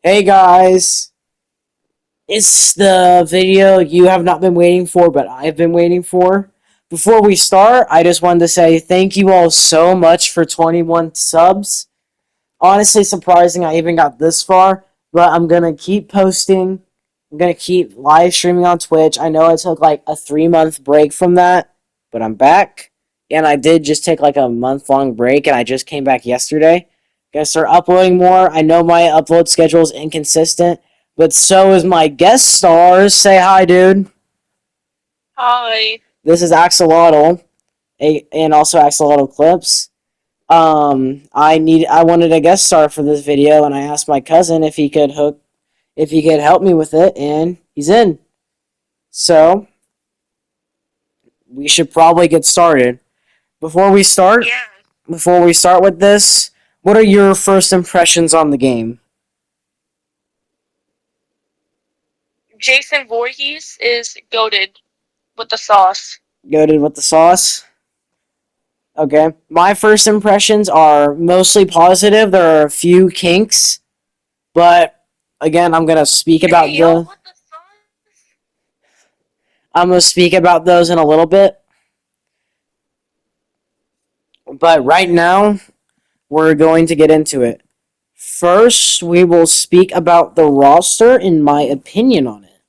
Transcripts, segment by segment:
Hey guys, it's the video you have not been waiting for, but I've been waiting for. Before we start, I just wanted to say thank you all so much for 21 subs. Honestly, surprising I even got this far, but I'm gonna keep posting. I'm gonna keep live streaming on Twitch. I know I took like a 3 month break from that, but I'm back. And I did just take like a month long break, and I just came back yesterday. Gonna start uploading more. I know my upload schedule is inconsistent, but so is my guest stars. Say hi, dude. Hi. This is Axoloxtl, and also Axoloxtl Clips. I wanted a guest star for this video, and I asked my cousin if he could help me with it, and he's in. So we should probably get started. Before we start, Yeah. before we start with this, what are your first impressions on the game? Jason Voorhees is goated with the sauce. Goated with the sauce. Okay, my first impressions are mostly positive. There are a few kinks, but again, Hey, yo, with the sauce? I'm gonna speak about those in a little bit. But right now, we're going to get into it. First, we will speak about the roster and my opinion on it.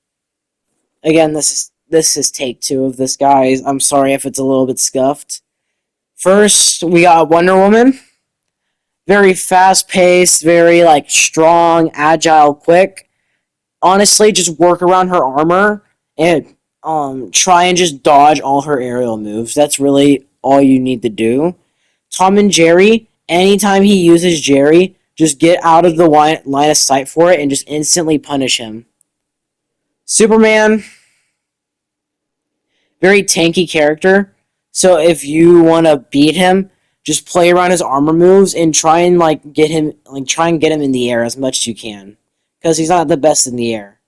Again, this is take two of this, guys. I'm sorry if it's a little bit scuffed. First, we got Wonder Woman. Very fast paced, very like strong, agile, quick. Honestly, just work around her armor and try and just dodge all her aerial moves. That's really all you need to do. Tom and Jerry, anytime he uses Jerry, just get out of the line of sight for it and just instantly punish him. Superman, very tanky character. So if you want to beat him, just play around his armor moves and try and try and get him in the air as much as you can, because he's not the best in the air.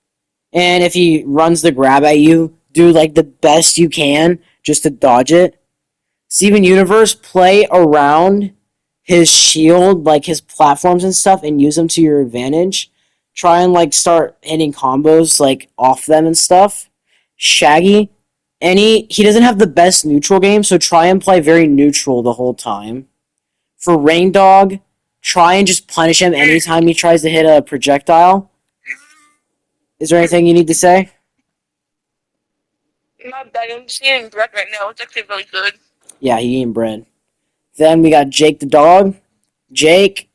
And if he runs the grab at you, do like the best you can just to dodge it. Steven Universe, play around his shield, like his platforms and stuff, and use them to your advantage. Try and like start hitting combos like off them and stuff. Shaggy, he doesn't have the best neutral game, so try and play very neutral the whole time. For Rain Dog, try and just punish him anytime he tries to hit a projectile. Is there anything you need to say? Not bad. I'm just eating bread right now. It's actually really good. Yeah, he eating bread. Then we got Jake the dog. Jake,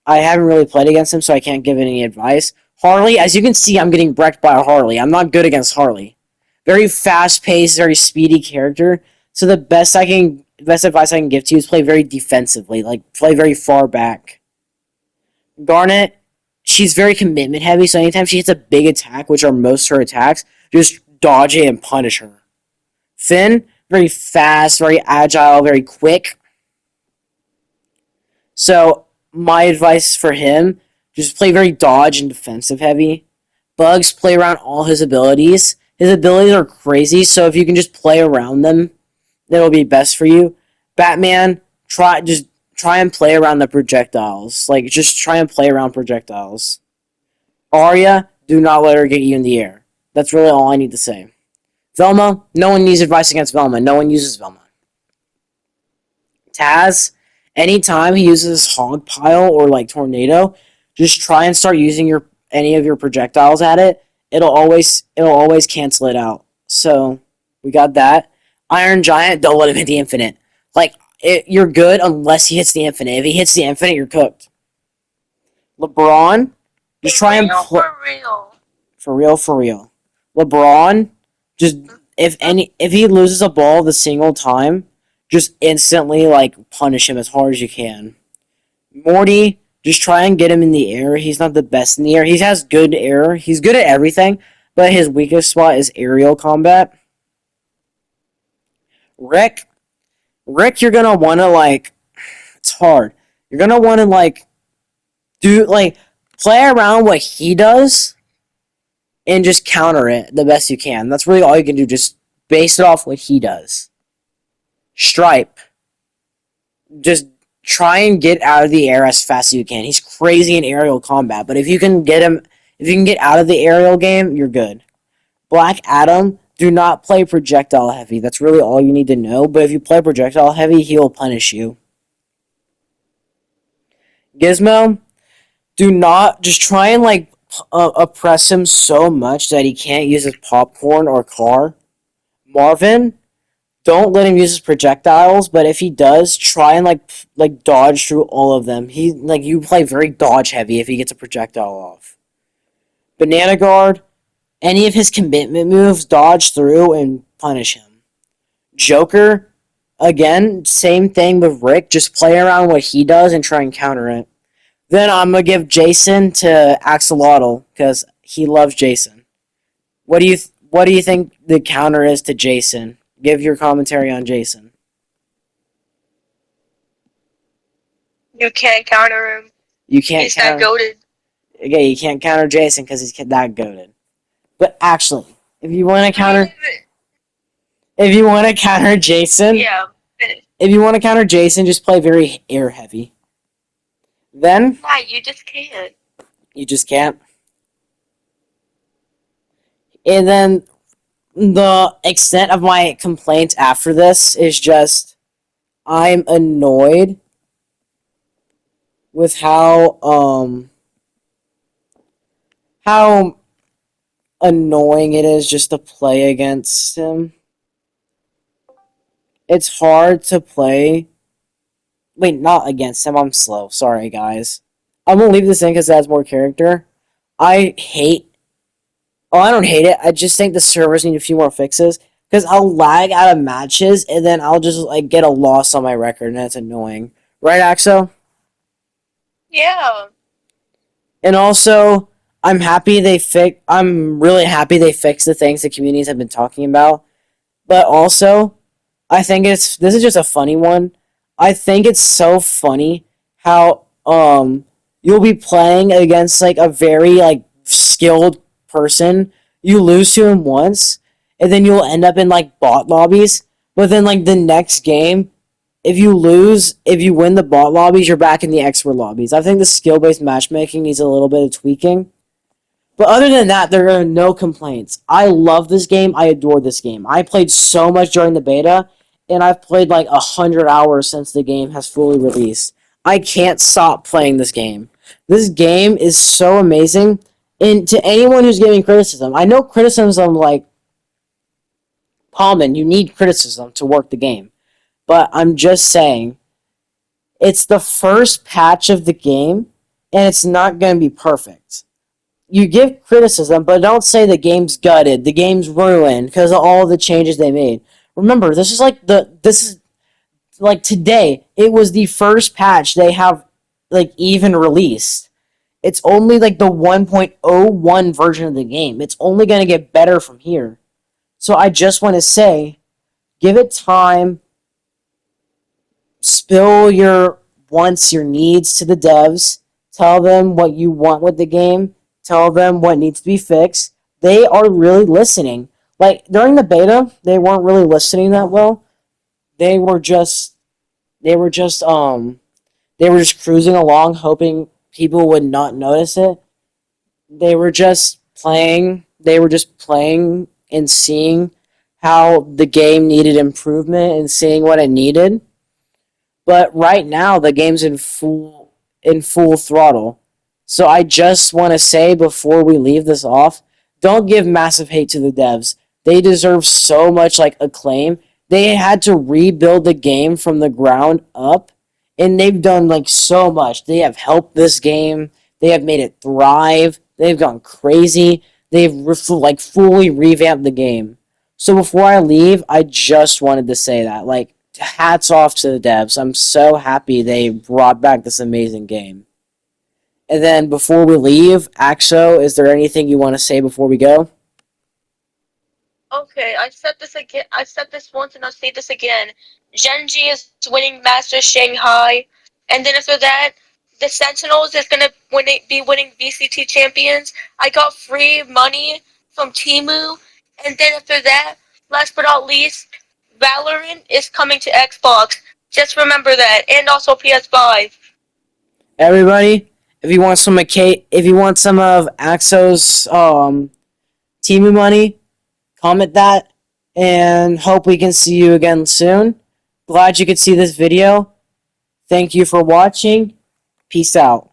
I haven't really played against him, so I can't give any advice. Harley, as you can see, I'm getting wrecked by a Harley. I'm not good against Harley. Very fast paced, very speedy character. So the best advice I can give to you is play very defensively, like play very far back. Garnet, she's very commitment heavy, so anytime she hits a big attack, which are most her attacks, just dodge it and punish her. Finn, very fast, very agile, very quick. So my advice for him, just play very dodge and defensive heavy. Bugs, play around all his abilities. His abilities are crazy, so if you can just play around them, that'll be best for you. Batman, try and play around the projectiles. Like just try and play around projectiles. Arya, do not let her get you in the air. That's really all I need to say. Velma, no one needs advice against Velma. No one uses Velma. Taz, anytime he uses hog pile or like tornado, just try and start using your any of your projectiles at it. It'll always cancel it out. So we got that. Iron Giant, don't let him hit the infinite. You're good unless he hits the infinite. If he hits the infinite, you're cooked. LeBron, just For try and real, for real. for real, for real. LeBron, just if he loses a ball the single time, just instantly like punish him as hard as you can. Morty, just try and get him in the air. He's not the best in the air. He has good air. He's good at everything, but his weakest spot is aerial combat. Rick, Rick, you're gonna wanna like it's hard. You're gonna wanna like do like play around what he does and just counter it the best you can. That's really all you can do. Just base it off what he does. Stripe, just try and get out of the air as fast as you can. He's crazy in aerial combat, but if you can get him, if you can get out of the aerial game, you're good. Black Adam, do not play projectile heavy. That's really all you need to know. But if you play projectile heavy, he'll punish you. Gizmo, do not just try and like oppress him so much that he can't use his popcorn or car. Marvin, don't let him use his projectiles, but if he does, try and like dodge through all of them. He like you play very dodge heavy if he gets a projectile off. Banana Guard, any of his commitment moves, dodge through and punish him. Joker, again, same thing with Rick. Just play around what he does and try and counter it. Then I'm gonna give Jason to Axoloxtl because he loves Jason. What do you think the counter is to Jason? Give your commentary on Jason. You can't counter him. You can't He's counter. that goated. Okay, you can't counter Jason because he's that goaded. But actually, if you want to counter, if you want to counter Jason, Yeah. if you want to counter Jason, just play very air heavy. Then Nah, you just can't. you just can't. And then the extent of my complaints after this is just I'm annoyed with how annoying it is just to play against him. It's hard to play. Wait, not against him. I'm slow. Sorry, guys. I'm gonna leave this in because it has more character. I hate. Oh, I don't hate it. I just think the servers need a few more fixes because I'll lag out of matches and then I'll just like get a loss on my record and that's annoying. Right, Axo? Yeah. And also, I'm really happy they fixed the things the communities have been talking about. But also, I think this is just a funny one. I think it's so funny how you'll be playing against like a very like skilled person. You lose to him once, and then you'll end up in like bot lobbies. But then like the next game, if you win the bot lobbies, you're back in the expert lobbies. I think the skill based matchmaking needs a little bit of tweaking. But other than that, there are no complaints. I love this game. I adore this game. I played so much during the beta, and I've played like 100 hours since the game has fully released. I can't stop playing this game. This game is so amazing. And to anyone who's giving criticism, I know criticism like common. You need criticism to work the game. But I'm just saying, it's the first patch of the game, and it's not going to be perfect. You give criticism, but don't say the game's gutted, the game's ruined because of all the changes they made. Remember, this is like today. It was the first patch they have like even released. It's only like the 1.01 version of the game. It's only going to get better from here. So I just want to say, give it time. Spill your wants, your needs to the devs. Tell them what you want with the game. Tell them what needs to be fixed. They are really listening. Like during the beta, they weren't really listening that well. They were just they were just they were just cruising along hoping people would not notice it. They were just playing and seeing how the game needed improvement and seeing what it needed. But right now the game's in full throttle. So I just want to say before we leave this off, don't give massive hate to the devs. They deserve so much like acclaim. They had to rebuild the game from the ground up and they've done like so much. They have helped this game. They have made it thrive. They've gone crazy. They've like fully revamped the game. So before I leave, I just wanted to say that like hats off to the devs. I'm so happy they brought back this amazing game. And then before we leave, Axo, is there anything you want to say before we go? Okay, I said this again. I said this once and I'll say this again. Genji is winning Master Shanghai, and then after that, the Sentinels is gonna be winning VCT champions. I got free money from Timu, and then after that, last but not least, Valorant is coming to Xbox. Just remember that, and also PS5. Everybody, if you want some of Axo's Timu money, comment that, and hope we can see you again soon. Glad you could see this video. Thank you for watching. Peace out.